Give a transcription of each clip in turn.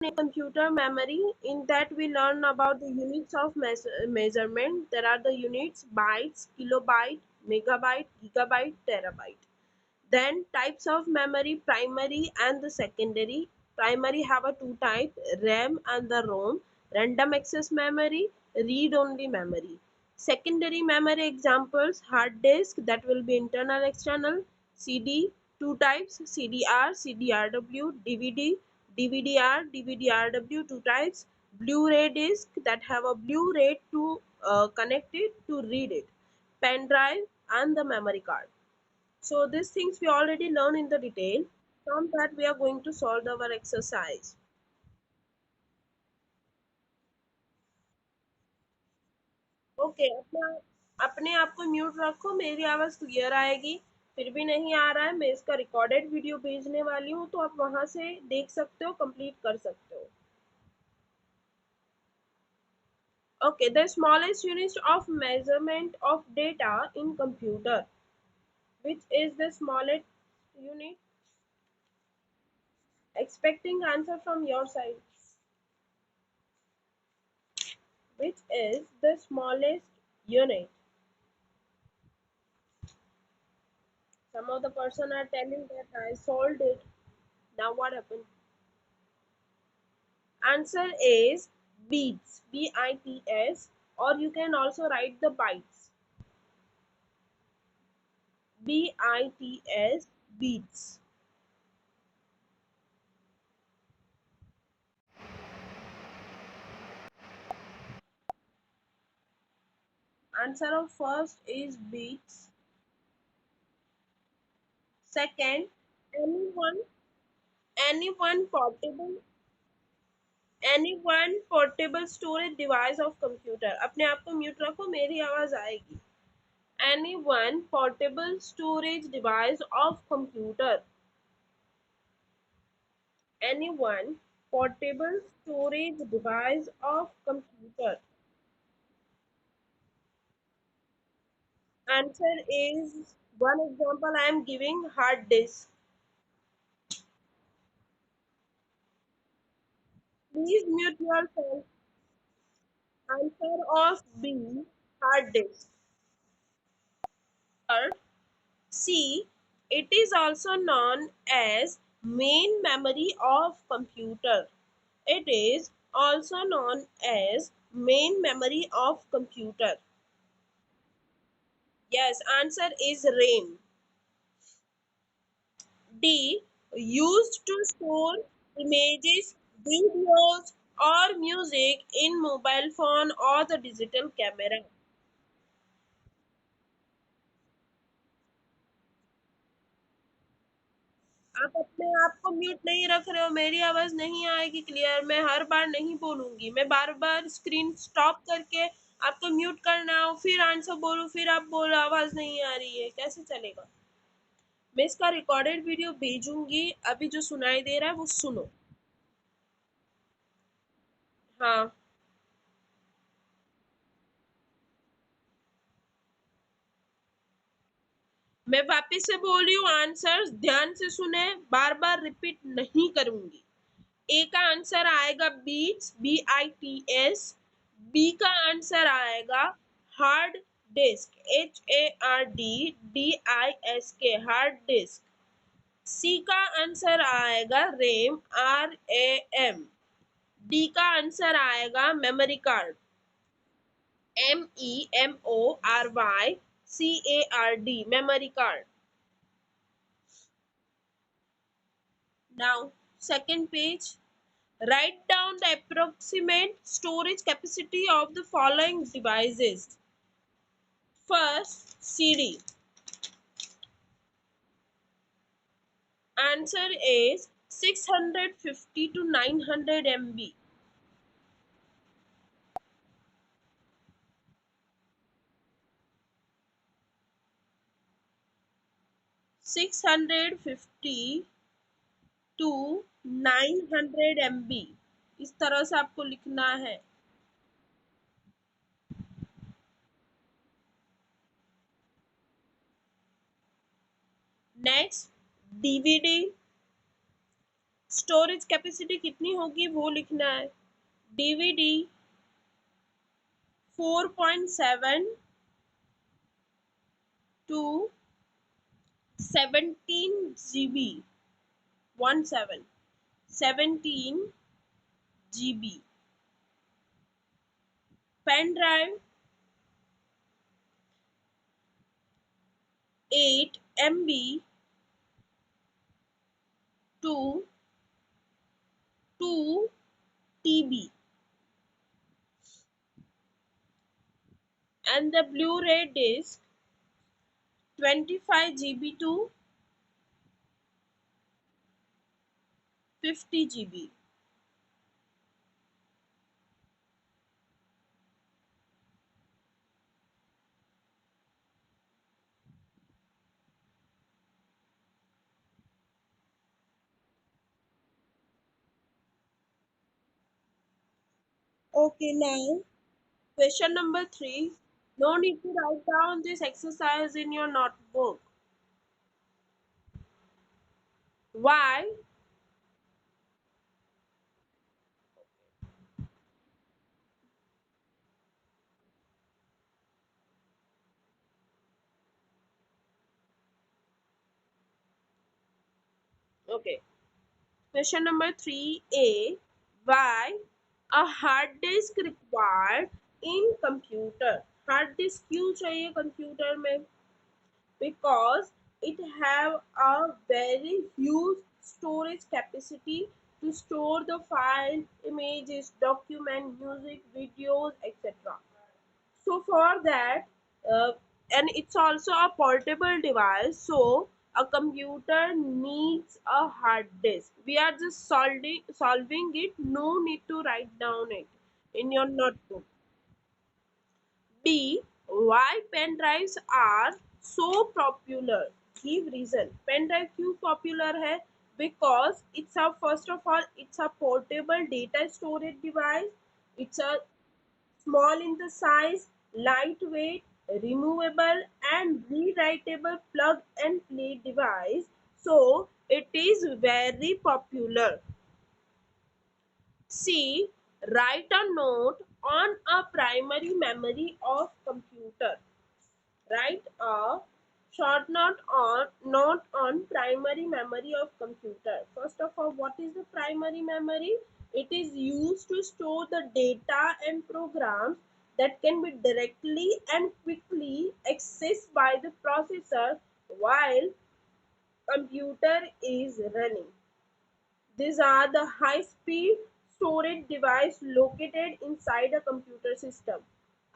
in computer memory. In that we learn about the units of measurement. There are the units bytes, kilobyte, megabyte, gigabyte, terabyte. Then types of memory, primary and the secondary. Primary have a two type, RAM and the ROM, random access memory, read only memory. Secondary memory examples, hard disk, that will be internal external, CD, two types, CDR, CDRW, DVD, DVD-R, DVD-RW, two types, Blu-ray disc, that have a Blu-ray to connect it to read it, pen drive and the memory card. So these things we already learned in the detail. From that we are going to solve our exercise. Okay, अपना अपने आप को mute रखो, मेरी आवाज clear आएगी। फिर भी नहीं आ रहा है, मैं इसका रिकॉर्डेड वीडियो भेजने वाली हूँ, तो आप वहां से देख सकते हो, कंप्लीट कर सकते हो। Okay, the smallest unit of measurement of data in computer, which is the smallest unit? Expecting answer from your side. Which is the smallest unit? Some of the person are telling that I solved it. Now what happened? Answer is beats, B-I-T-S, or you can also write the bytes, B-I-T-S, beats. Answer of first is beats. Second, anyone, anyone portable, anyone portable storage device of computer. अपने आप को mute रखो, मेरी आवाज आएगी। Any one portable storage device of computer. Any one portable storage device of computer. Answer is, one example I am giving, hard disk. Please mute yourself. Answer of B, hard disk. Third, C, it is also known as main memory of computer. It is also known as main memory of computer. Yes, answer is RAM. D, used to store images, videos or music in mobile phone or the digital camera. आप अपने आप को mute नहीं रख रहे हो, मेरी आवाज नहीं आएगी क्लियर, मैं हर बार नहीं बोलूंगी, मैं बार बार स्क्रीन स्टॉप करके आपको म्यूट करना हो, फिर आंसर बोलूं, फिर आप बोलो आवाज नहीं आ रही है, कैसे चलेगा? मैं इसका रिकॉर्डेड वीडियो भेजूंगी, अभी जो सुनाई दे रहा है वो सुनो। हाँ, मैं वापस से बोल रही हूँ, आंसर ध्यान से सुने, बार बार रिपीट नहीं करूंगी। ए का आंसर आएगा बीट्स, BITS। बी का आंसर आएगा hard disk, HARDDISK, hard disk. C का आंसर आएगा रेम, RAM। डी का आंसर आएगा memory card, MEMORYCARD, memory card. Now, second page. Write down the approximate storage capacity of the following devices. First, CD. Answer is 650 to 900 MB. 650 to 900 MB, इस तरह से आपको लिखना है। Next, DVD storage capacity कितनी होगी वो लिखना है। DVD 4.7 to 17 GB, 17 17 GB। Pen drive 8 MB to 2 TB, and the Blu-ray disc 25 GB to 50 GB। Okay, now question number 3. No need to write down this exercise in your notebook. Why? Okay. Question number 3A. Why a hard disk required in computer? Hard disk क्यों चाहिए computer में? Because it have a very huge storage capacity to store the file, images, document, music, videos, etc. So for that, uh, and it's also a portable device, so a computer needs a hard disk. We are just solving it, no need to write down it in your notebook. B. Why pen drives are so popular? Give reason. Pen drive क्यों popular है? Because it's a, first of all, it's a portable data storage device. It's a small in the size, lightweight, removable and rewritable plug and play device. So it is very popular. C. Write a note on a primary memory of computer. Write a short note on primary memory of computer. First of all, what is the primary memory? It is used to store the data and programs that can be directly and quickly accessed by the processor while computer is running. These are the high-speed storage device located inside a computer system.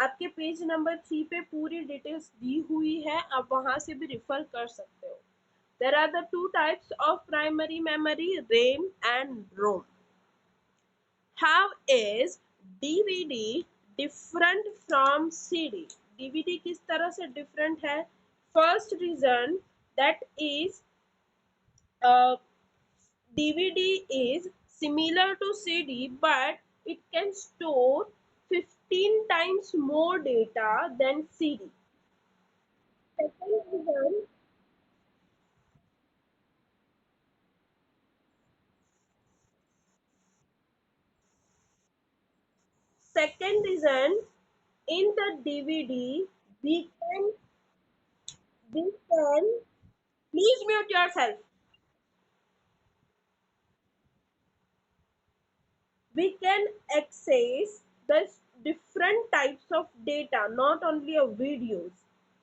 आपके page number 3 पे पूरी details दी हुई है, आप वहां से भी refer कर सकते हो। There are the two types of primary memory, RAM and ROM. How is DVD different from CD? DVD किस तरह से different है? First reason, that is uh, DVD is similar to CD, but it can store 15 times more data than CD. Second reason, second reason, in the DVD, we can please mute yourself. We can access the different types of data, not only of videos.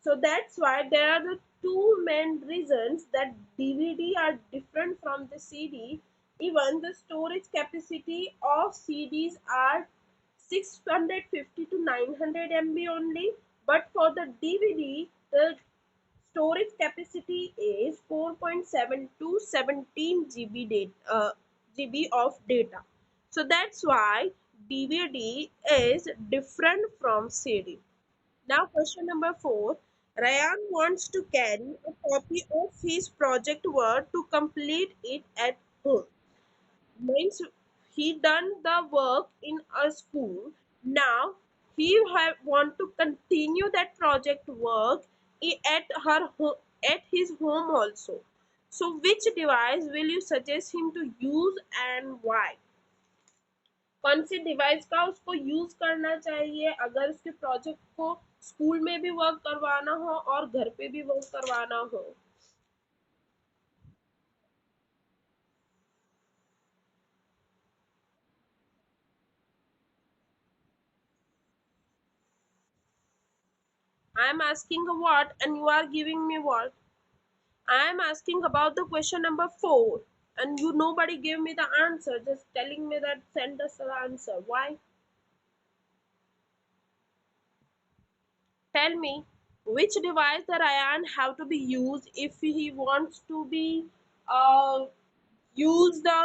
So that's why there are the two main reasons that DVD are different from the CD. Even the storage capacity of CDs are 650 to 900 MB only, but for the DVD the storage capacity is 4.7 to 17 GB GB of data. So that's why DVD is different from CD. Now question number 4. Ryan wants to carry a copy of his project work to complete it at home. Means he done the work in a school. Now want to continue that project work at his home also. So which device will you suggest him to use and why? कौन सी device का उसको use करना चाहिए अगर उसके project को school में भी वर्क करवाना हो और घर पे भी वर्क करवाना हो? I am asking a what and you are giving me what? I am asking about the question number 4 and you nobody gave me the answer, just telling me that send us the answer. Why? Tell me which device the Ryan have to be used if he wants to be uh, use the.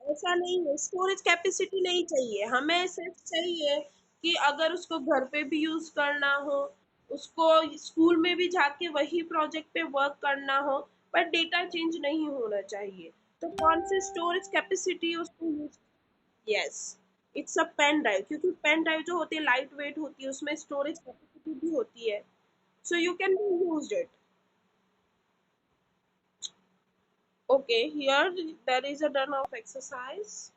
ऐसा नहीं है, storage capacity नहीं चाहिए हमें, सिर्फ चाहिए कि अगर उसको घर पे भी यूज करना हो, उसको स्कूल में भी जाके वही प्रोजेक्ट पे वर्क करना हो, पर डेटा चेंज नहीं होना चाहिए। तो कौन सी स्टोरेज कैपेसिटी उसको use? Yes, it's a pen drive, क्योंकि पेन ड्राइव जो होती है लाइट वेट होती है, उसमें स्टोरेज कैपेसिटी भी होती है, so you can be use it. Okay, here there is a done of exercise.